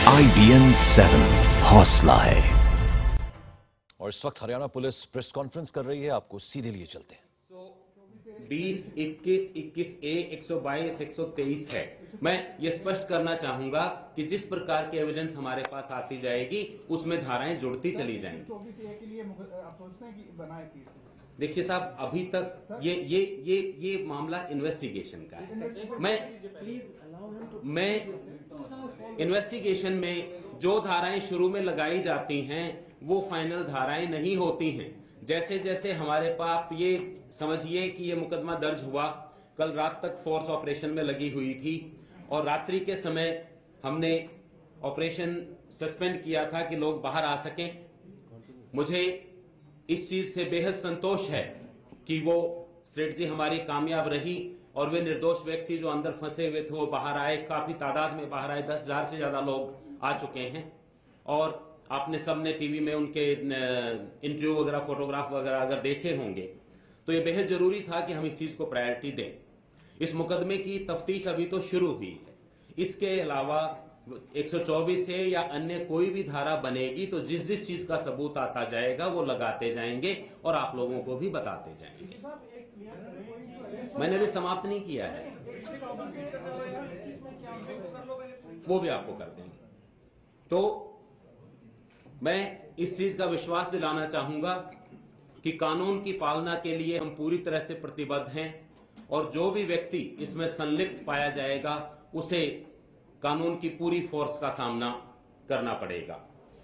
IBN 7 हौसला है। और इस वक्त हरियाणा पुलिस प्रेस कॉन्फ्रेंस कर रही है, आपको सीधे लिए चलते हैं। 20, 21, 21A, 122, 123 है। मैं ये स्पष्ट करना चाहूंगा कि जिस प्रकार की एविडेंस हमारे पास आती जाएगी उसमें धाराएं जुड़ती चली जाएंगी। 24A के लिए आप सोचते हैं कि बनाए 30? देखिए साहब, अभी तक ये मामला इन्वेस्टिगेशन का है। मैं इन्वेस्टिगेशन में जो धाराएं शुरू में लगाई जाती हैं वो फाइनल धाराएं नहीं होती हैं। जैसे जैसे हमारे पास ये समझिए कि ये मुकदमा दर्ज हुआ, कल रात तक फोर्स ऑपरेशन में लगी हुई थी और रात्रि के समय हमने ऑपरेशन सस्पेंड किया था कि लोग बाहर आ सकें। मुझे इस चीज से बेहद संतोष है कि वो स्ट्रेटजी हमारी कामयाब रही और वे निर्दोष व्यक्ति जो अंदर फंसे हुए थे वो बाहर आए, काफी तादाद में बाहर आए, 10,000 से ज्यादा लोग आ चुके हैं। और आपने सबने टीवी में उनके इंटरव्यू वगैरह, फोटोग्राफ वगैरह अगर देखे होंगे तो ये बेहद जरूरी था कि हम इस चीज को प्रायोरिटी दें। इस मुकदमे की तफ्तीश अभी तो शुरू हुई है। इसके अलावा 124 है या अन्य कोई भी धारा बनेगी तो जिस जिस चीज का सबूत आता जाएगा वो लगाते जाएंगे और आप लोगों को भी बताते जाएंगे। मैंने भी समाप्त नहीं किया है, वो भी आपको कर देंगे। तो मैं इस चीज का विश्वास दिलाना चाहूंगा कि कानून की पालना के लिए हम पूरी तरह से प्रतिबद्ध हैं और जो भी व्यक्ति इसमें संलिप्त पाया जाएगा उसे कानून की पूरी फोर्स का सामना करना पड़ेगा।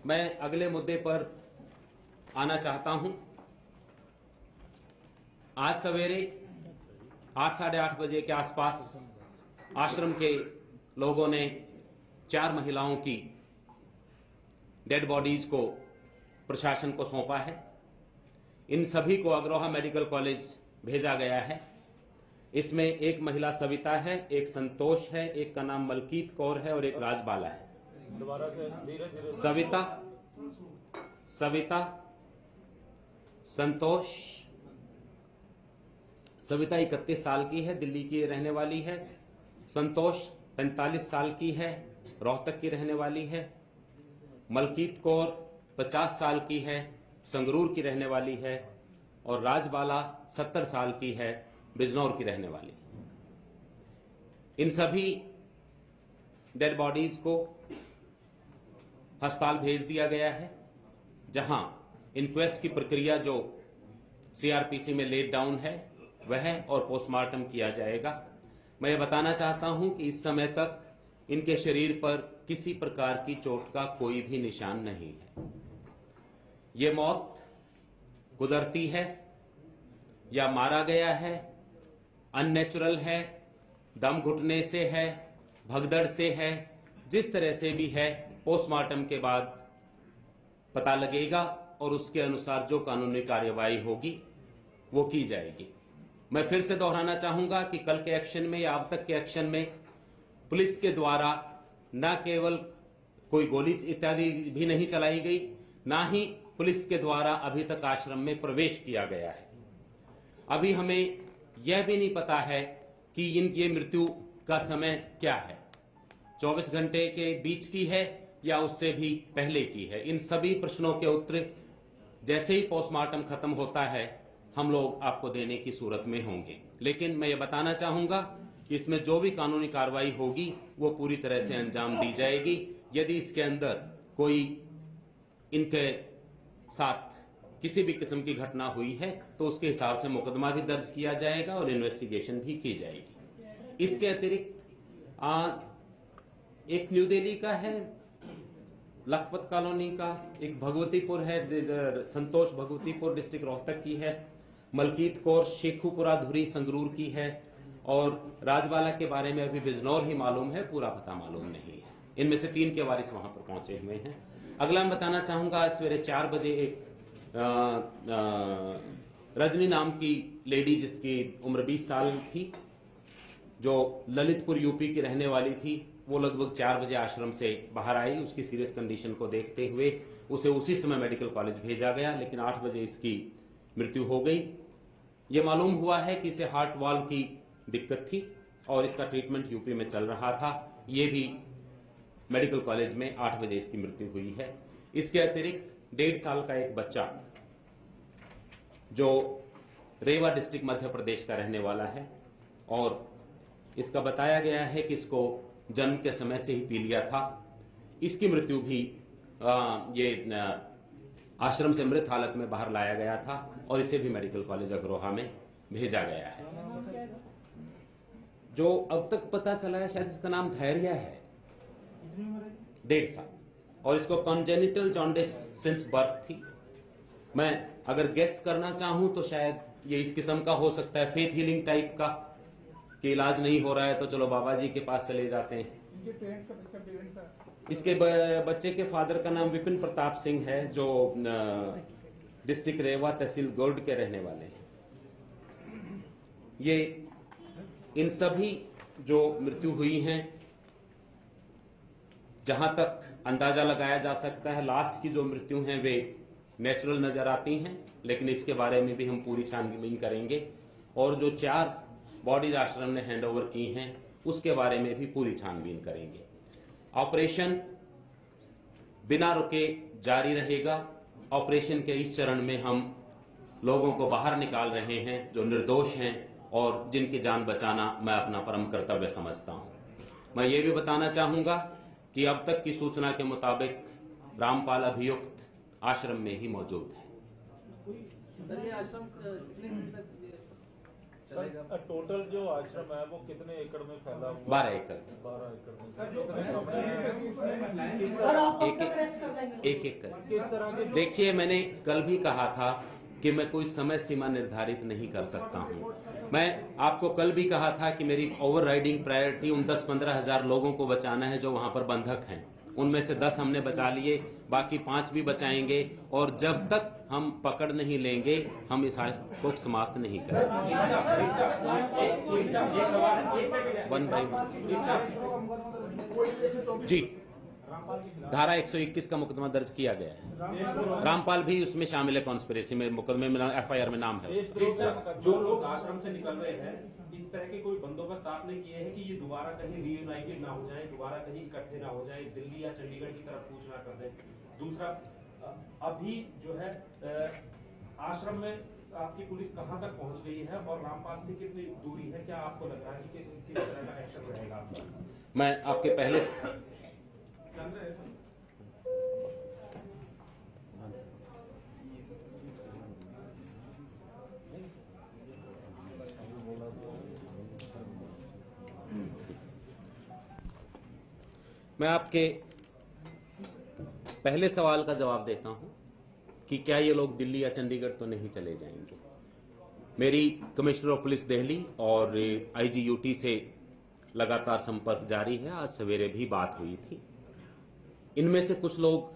मैं अगले मुद्दे पर आना चाहता हूं। आज सवेरे 8, साढ़े 8 बजे के आसपास आश्रम के लोगों ने 4 महिलाओं की डेड बॉडीज को प्रशासन को सौंपा है। इन सभी को अग्रोहा मेडिकल कॉलेज भेजा गया है। इसमें एक महिला सविता है, एक संतोष है, एक का नाम मलकीत कौर है और एक राजबाला है। दोबारा से धीरे-धीरे। सविता, संतोष। सविता 31 साल की है, दिल्ली की रहने वाली है। संतोष 45 साल की है, रोहतक की रहने वाली है। मलकीत कौर 50 साल की है, संगरूर की रहने वाली है। और राजबाला 70 साल की है, बिजनौर की रहने वाली। इन सभी डेड बॉडीज को अस्पताल भेज दिया गया है, जहां इंक्वेस्ट की प्रक्रिया जो सीआरपीसी में लेट डाउन है वह और पोस्टमार्टम किया जाएगा। मैं ये बताना चाहता हूं कि इस समय तक इनके शरीर पर किसी प्रकार की चोट का कोई भी निशान नहीं है। ये मौत कुदरती है या मारा गया है, अननेचुरल है, दम घुटने से है, भगदड़ से है, जिस तरह से भी है पोस्टमार्टम के बाद पता लगेगा और उसके अनुसार जो कानूनी कार्यवाही होगी वो की जाएगी। मैं फिर से दोहराना चाहूंगा कि कल के एक्शन में या अब तक के एक्शन में पुलिस के द्वारा न केवल कोई गोली इत्यादि भी नहीं चलाई गई, ना ही पुलिस के द्वारा अभी तक आश्रम में प्रवेश किया गया है। अभी हमें यह भी नहीं पता है कि ये मृत्यु का समय क्या है, 24 घंटे के बीच की है या उससे भी पहले की है। इन सभी प्रश्नों के उत्तर जैसे ही पोस्टमार्टम खत्म होता है हम लोग आपको देने की सूरत में होंगे। लेकिन मैं ये बताना चाहूंगा कि इसमें जो भी कानूनी कार्रवाई होगी वो पूरी तरह से अंजाम दी जाएगी। यदि इसके अंदर कोई इनके साथ किसी भी किस्म की घटना हुई है तो उसके हिसाब से मुकदमा भी दर्ज किया जाएगा और इन्वेस्टिगेशन भी की जाएगी। इसके अतिरिक्त एक न्यू दिल्ली का है, लखपत कॉलोनी का, एक भगवतीपुर है, संतोष भगवतीपुर डिस्ट्रिक्ट रोहतक की है, मलकीत कौर शेखुपुरा धुरी संगरूर की है और राजबाला के बारे में अभी बिजनौर ही मालूम है, पूरा पता मालूम नहीं है। इनमें से 3 के वारिस वहां पर पहुंचे हुए हैं। अगला मैं बताना चाहूंगा, आज सवेरे 4 बजे एक रजनी नाम की लेडी जिसकी उम्र 20 साल थी, जो ललितपुर यूपी की रहने वाली थी, वो लगभग 4 बजे आश्रम से बाहर आई। उसकी सीरियस कंडीशन को देखते हुए उसे उसी समय मेडिकल कॉलेज भेजा गया, लेकिन 8 बजे इसकी मृत्यु हो गई। ये मालूम हुआ है कि इसे हार्ट वाल्व की दिक्कत थी और इसका ट्रीटमेंट यूपी में चल रहा था। ये भी मेडिकल कॉलेज में 8 बजे इसकी मृत्यु हुई है। इसके अतिरिक्त 1.5 साल का एक बच्चा जो रेवा डिस्ट्रिक्ट मध्य प्रदेश का रहने वाला है और इसका बताया गया है कि इसको जन्म के समय से ही पीलिया था। इसकी मृत्यु भी आश्रम से मृत हालत में बाहर लाया गया था और इसे भी मेडिकल कॉलेज अग्रोहा में भेजा गया है। जो अब तक पता चला है शायद इसका नाम धैर्य है, 1.5 साल, और इसको कॉन्जेनिटल जॉन्डिस सिंस बर्थ थी। मैं अगर गेस करना चाहूं तो शायद ये इस किस्म का हो सकता है, फेथ हीलिंग टाइप का, कि इलाज नहीं हो रहा है तो चलो बाबा जी के पास चले जाते हैं। इसके बच्चे के फादर का नाम विपिन प्रताप सिंह है, जो डिस्ट्रिक्ट रेवा तहसील गोल्ड के रहने वाले हैं। ये इन सभी जो मृत्यु हुई हैं, जहां तक अंदाजा लगाया जा सकता है लास्ट की जो मृत्यु हैं वे नेचुरल नजर आती हैं, लेकिन इसके बारे में भी हम पूरी छानबीन करेंगे और जो 4 बॉडीज आश्रम ने हैंडओवर की हैं उसके बारे में भी पूरी छानबीन करेंगे। ऑपरेशन बिना रुके जारी रहेगा। ऑपरेशन के इस चरण में हम लोगों को बाहर निकाल रहे हैं जो निर्दोष हैं और जिनकी जान बचाना मैं अपना परम कर्तव्य समझता हूं। मैं ये भी बताना चाहूंगा कि अब तक की सूचना के मुताबिक रामपाल अभियुक्त आश्रम में ही मौजूद है। ये आश्रम कितने दिन तक चलेगा? टोटल जो आश्रम है वो कितने एकड़ में फैला हुआ? 12 एकड़। 12 एकड़ में एक एक देखिए, मैंने कल भी कहा था कि मैं कोई समय सीमा निर्धारित नहीं कर सकता हूं। मैं आपको कल भी कहा था कि मेरी ओवरराइडिंग प्रायोरिटी उन 10-15 हजार लोगों को बचाना है जो वहां पर बंधक हैं। उनमें से 10 हमने बचा लिए, बाकी 5 भी बचाएंगे और जब तक हम पकड़ नहीं लेंगे हम इस हादसे को समाप्त नहीं करेंगे। 1 by 1 जी, धारा 121 का मुकदमा दर्ज किया गया है। रामपाल भी उसमें शामिल है, कॉन्स्पिरेसी में, मुकदमे में, एफआईआर में नाम है। जो लोग आश्रम से निकल रहे हैं, इस तरह के कोई बंदोबस्त आपने किए हैं कि ये दोबारा कहीं रीयूनाइटेड ना हो जाए, दोबारा कहीं इकट्ठे ना हो जाए, दिल्ली या चंडीगढ़ की तरफ कूच ना कर दें? दूसरा, अभी जो है आश्रम में आपकी पुलिस कहां तक पहुंच गई है और रामपाल से कितनी दूरी है? क्या आपको लग रहा है कि किस तरह का एक्शन रहेगा आपका? मैं आपके पहले मैं आपके पहले सवाल का जवाब देता हूं कि क्या ये लोग दिल्ली या चंडीगढ़ तो नहीं चले जाएंगे। मेरी कमिश्नर ऑफ पुलिस दिल्ली और आईजीयूटी से लगातार संपर्क जारी है। आज सवेरे भी बात हुई थी। इनमें से कुछ लोग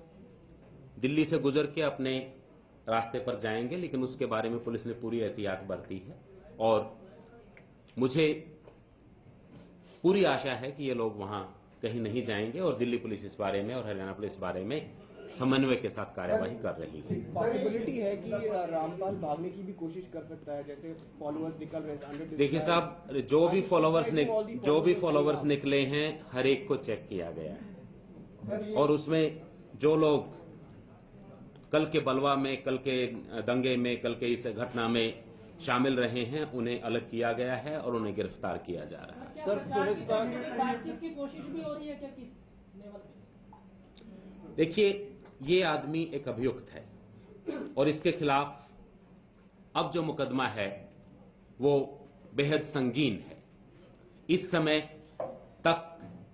दिल्ली से गुजर के अपने रास्ते पर जाएंगे, लेकिन उसके बारे में पुलिस ने पूरी एहतियात बरती है और मुझे पूरी आशा है कि ये लोग वहां कहीं नहीं जाएंगे और दिल्ली पुलिस इस बारे में और हरियाणा पुलिस इस बारे में समन्वय के साथ कार्यवाही कर रही है। पॉसिबिलिटी है कि रामपाल भागने की भी कोशिश कर सकता है, जैसे फॉलोअर्स निकल रहे हैं। देखिए साहब, जो भी फॉलोअर्स निकले हैं हर एक को चेक किया गया है और उसमें जो लोग कल के बलवा में, कल के दंगे में, कल के इस घटना में शामिल रहे हैं उन्हें अलग किया गया है और उन्हें गिरफ्तार किया जा रहा है। सर, बातचीत की कोशिश भी हो रही है क्या? किस लेवल पे? देखिए, ये आदमी एक अभियुक्त है और इसके खिलाफ अब जो मुकदमा है वो बेहद संगीन है। इस समय तक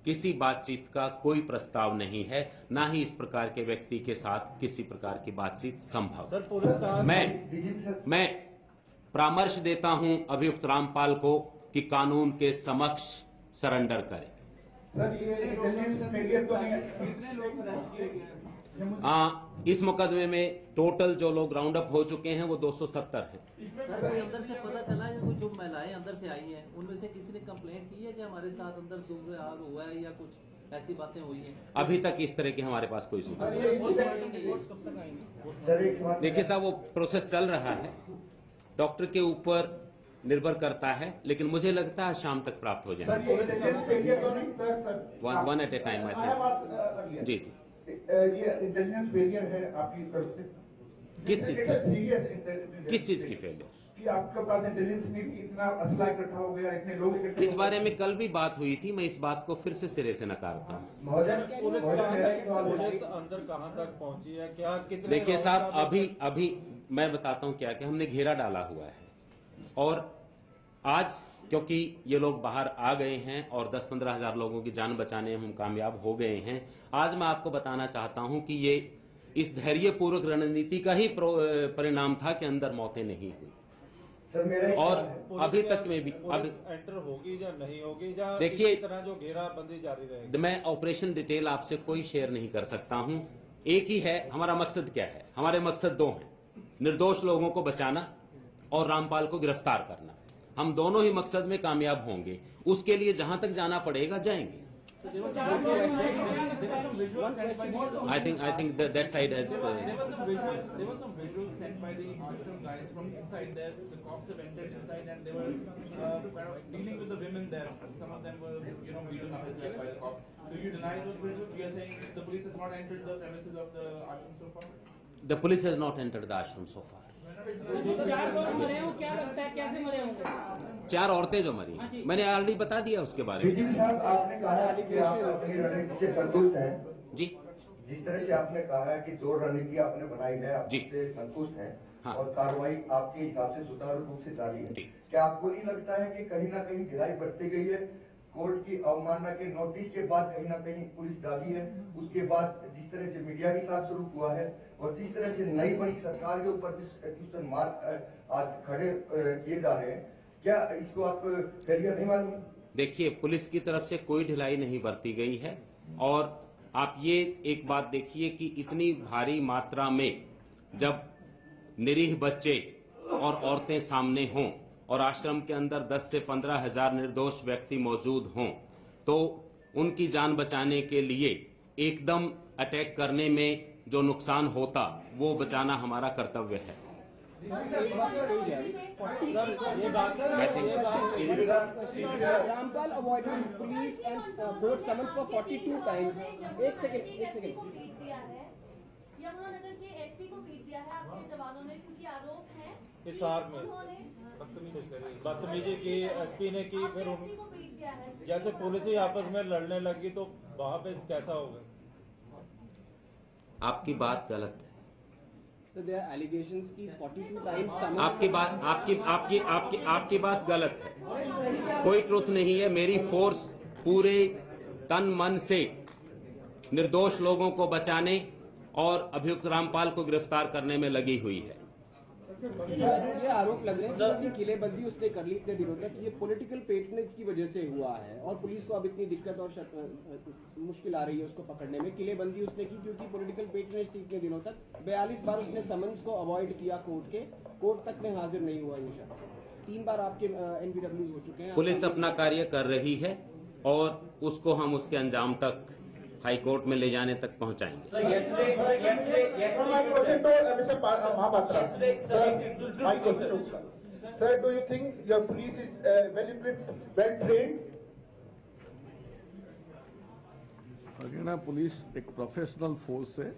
किसी बातचीत का कोई प्रस्ताव नहीं है, ना ही इस प्रकार के व्यक्ति के साथ किसी प्रकार की बातचीत संभव। मैं परामर्श देता हूं अभियुक्त रामपाल को कि कानून के समक्ष सरेंडर करें। इस मुकदमे में टोटल जो लोग राउंड अप हो चुके हैं वो 270 हैं। कोई अंदर से पता चला है, कोई जो महिलाएं अंदर से आई हैं उनमें से किसी ने कंप्लेंट की है कि हमारे साथ अंदर दुर्व्यवहार हुआ है या कुछ ऐसी बातें हुई हैं? अभी तक इस तरह की हमारे पास कोई सूचना नहीं। देखिए साहब, वो प्रोसेस चल रहा है। डॉक्टर के ऊपर निर्भर करता है, लेकिन मुझे लगता है शाम तक प्राप्त हो जाएंगे। One at a time. जी जी। ये इंटेलिजेंस फेलियर है आपकी तरफ से? किस चीज की फेलियर? कि आपके पास इंटेलिजेंस नहीं थी, इतना असला इकट्ठा हो गया, इतने लोग इकट्ठे। इस बारे में कल भी बात हुई थी, मैं इस बात को फिर से सिरे से नकारता हूँ। पुलिस अंदर कहां तक पहुंची है, क्या कितने? देखिए साहब, अभी मैं बताता हूँ क्या कि हमने घेरा डाला हुआ है, और आज क्योंकि ये लोग बाहर आ गए हैं और 10-15 हजार लोगों की जान बचाने में हम कामयाब हो गए हैं। आज मैं आपको बताना चाहता हूं कि ये इस धैर्यपूर्वक रणनीति का ही परिणाम था कि अंदर मौतें नहीं हुई। और अभी तक में भी अभी एंटर होगी या नहीं होगी, या देखिए, इसी तरह जो घेराबंदी जारी रहेगी? मैं ऑपरेशन डिटेल आपसे कोई शेयर नहीं कर सकता हूं। एक ही है, हमारा मकसद क्या है? हमारे मकसद दो हैं, निर्दोष लोगों को बचाना और रामपाल को गिरफ्तार करना। हम दोनों ही मकसद में कामयाब होंगे, उसके लिए जहां तक जाना पड़ेगा जाएंगे। I think that side has. There were some visuals sent by the ashram guys from inside there. The cops have entered inside and they were kind of dealing with the women there. Some of them were, beaten up as well by the cops. Do you deny those visuals? You are saying the police has not entered the premises of the ashram so far? The police has not entered the ashram so far. 4 लोग मरे हैं, क्या लगता है कैसे मरे होंगे? 4 औरतें जो मरी, मैंने ऑलरेडी बता दिया उसके बारे में। डीजीपी साहब, आपने कहा है कि आप अपनी रणनीति से संतुष्ट हैं। जी, जिस तरह से आपने कहा है कि 2 रणनीति आपने बनाई है, आप उससे संतुष्ट हैं। हाँ। और कार्रवाई आपके हिसाब से सुचारू रूप से जारी है। क्या आपको नहीं लगता है कि कहीं ना कहीं ढिलाई बरती गई है? कोर्ट की अवमानना के नोटिस के बाद कहीं ना कहीं पुलिस जागी है। उसके बाद जिस तरह से मीडिया के साथ शुरू हुआ है और जिस तरह से नई बनी सरकार के ऊपर क्वेश्चन मार्क आज खड़े किए जा रहे हैं, क्या इसको आप फेलियर नहीं मालूम? देखिए, पुलिस की तरफ से कोई ढिलाई नहीं बरती गई है। और आप ये एक बात देखिए कि इतनी भारी मात्रा में जब निरीह बच्चे और औरतें सामने हों और आश्रम के अंदर 10 से 15 हजार निर्दोष व्यक्ति मौजूद हों, तो उनकी जान बचाने के लिए एकदम अटैक करने में जो नुकसान होता वो बचाना हमारा कर्तव्य है। Rampal avoided police and court summons for 42 times. एक सेकंड। यमुनानगर के एसपी को पीट दिया है आपके जवानों ने, क्योंकि आरोप है हिसार में बदतमीजी की एसपी ने की। फिर एसपी को पीट दिया है। जैसे पुलिस ही आपस में लड़ने लगी तो वहां पे कैसा होगा? आपकी बात गलत है। So there are allegations की 42 times आपकी बात गलत है। कोई ट्रुथ नहीं है। मेरी फोर्स पूरे तन मन से निर्दोष लोगों को बचाने और अभियुक्त रामपाल को गिरफ्तार करने में लगी हुई है। ये आरोप लग रहे हैं कि किलेबंदी उसने कर ली इतने दिनों तक, ये पॉलिटिकल पेटनेज की वजह से हुआ है और पुलिस को अब इतनी दिक्कत और मुश्किल आ रही है उसको पकड़ने में। किलेबंदी उसने की क्योंकि पॉलिटिकल पेटनेज थी इतने दिनों तक। 42 बार उसने समन्स को अवॉइड किया, कोर्ट तक में हाजिर नहीं हुआ। इंशाल्लाह 3 बार आपके NPW हो चुके हैं। पुलिस अपना कार्य कर रही है और उसको हम उसके अंजाम तक हाई कोर्ट में ले जाने तक पहुंचाएंगे। Sir, do you think your police is well equipped, well trained? Haryana police एक प्रोफेशनल फोर्स है।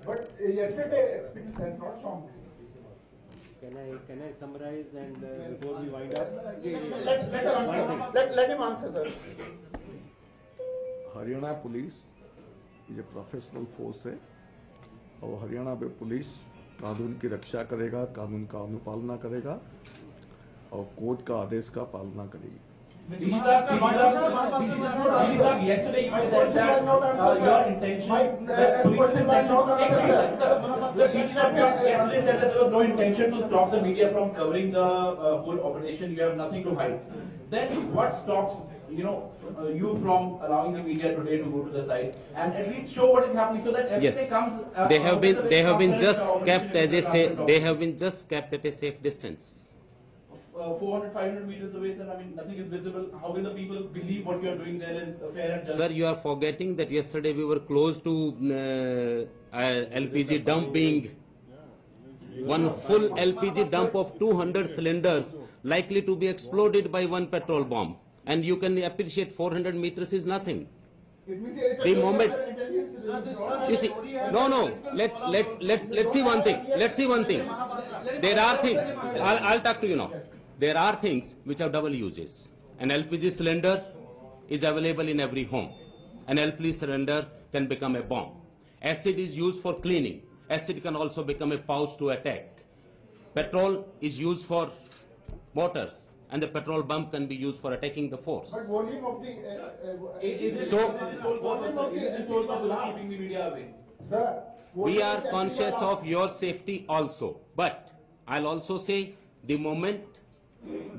But yesterday experience has not shown. Can I summarize and before we wind up? Let him answer, sir. Haryana police ये professional force है और हरियाणा में police कानून की रक्षा करेगा, कानून का अनुपालना करेगा और कोर्ट का आदेश का पालना करेगी। Yesterday you said that your intention, yesterday said that there was no intention to stop the media from covering the whole operation. You have nothing to hide. Then what stops you from allowing the media today to go to the site and at least show what is happening so that everything comes? They have been just kept as a safe. They have been just kept at a safe distance. 400-500 meters away, sir. I mean, nothing is visible. How will the people believe what you are doing there is fair and just? Sir, you are forgetting that yesterday we were close to LPG dump being one full LPG dump of 200 cylinders likely to be exploded by one petrol bomb. And you can appreciate 400 meters is nothing. The moment you see, no, let's see one thing. Let's see one thing. There are things. I'll talk to you now. There are things which have double uses. An LPG cylinder is available in every home. An LPG cylinder can become a bomb. Acid is used for cleaning. Acid can also become a pouch to attack. Petrol is used for motors, and the petrol bomb can be used for attacking the force. But volume of the keeping the media away. Sir, we are conscious of your safety also, but I'll also say the moment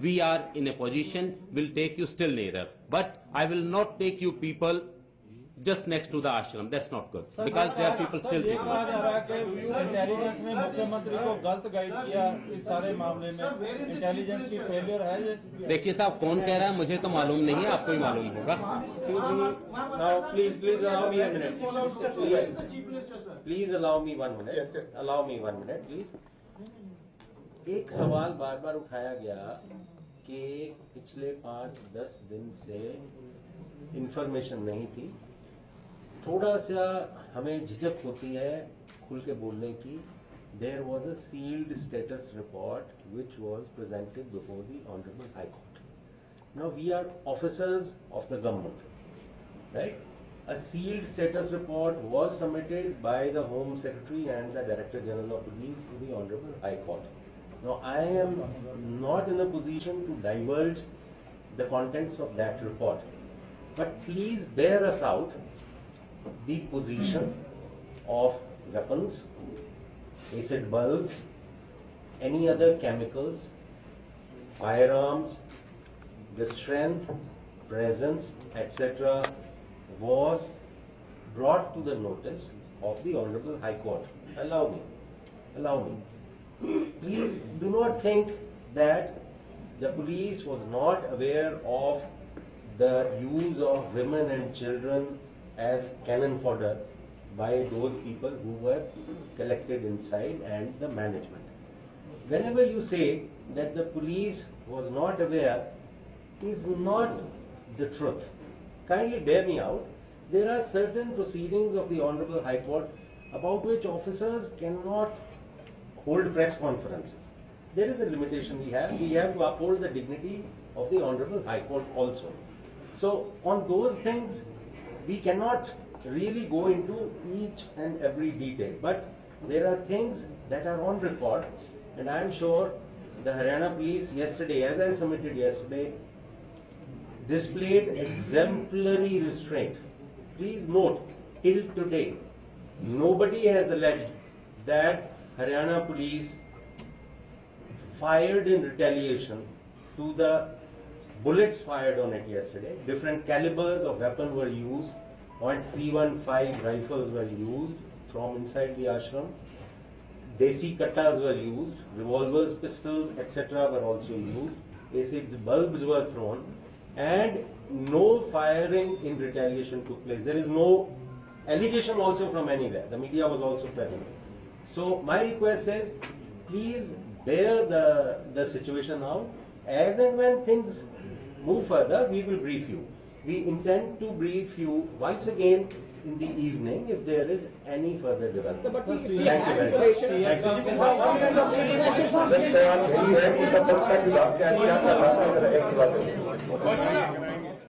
we are in a position, we'll take you still nearer. But I will not take you people just next to the ashram. That's not good, because there are people still ये कहा जा रहा है कि intelligence ने मुख्यमंत्री को गलत गाइड किया इस सारे मामले में। इंटेलिजेंस की फेलियर है ये। देखिए साहब, कौन कह रहा है मुझे तो मालूम नहीं है, आपको ही मालूम होगा। Now please allow me a minute. Please allow me 1 minute. Allow me 1 minute, please. एक सवाल बार बार उठाया गया कि पिछले 5-10 दिन से इंफॉर्मेशन नहीं थी। थोड़ा सा हमें झिझक होती है खुल के बोलने की। There was a sealed status report which was presented before the Honorable High Court. Now we are officers of the government, right? A sealed status report was submitted by the Home Secretary and the Director General of Police to the Honorable High Court. Now I am not in a position to divulge the contents of that report, but please bear us out the position of weapons, acid bulbs, any other chemicals, firearms, the strength, presence, etc. was brought to the notice of the Honorable High Court. Allow me. Please do not think that the police was not aware of the use of women and children as cannon fodder by those people who were collected inside and the management. Whenever you say that the police was not aware, is not the truth. Kindly bear me out. There are certain proceedings of the Honorable High Court about which officers cannot hold press conferences. There is a limitation we have. We have to uphold the dignity of the Honorable High Court also. So on those things, we cannot really go into each and every detail. But there are things that are on record, and I am sure the Haryana Police yesterday, as I submitted yesterday, displayed exemplary restraint. Please note, till today, nobody has alleged that Haryana Police fired in retaliation to the bullets fired on it yesterday. Different calibers of weapon were used. .315 rifles were used from inside the ashram. Desi kattas were used. Revolvers, pistols, etc. were also used. Acid bulbs were thrown. And no firing in retaliation took place. There is no allegation also from anywhere. The media was also present. So my request is, please bear the situation out. As and when things move further, we will brief you. We intend to brief you once again in the evening if there is any further development. Thank you very much.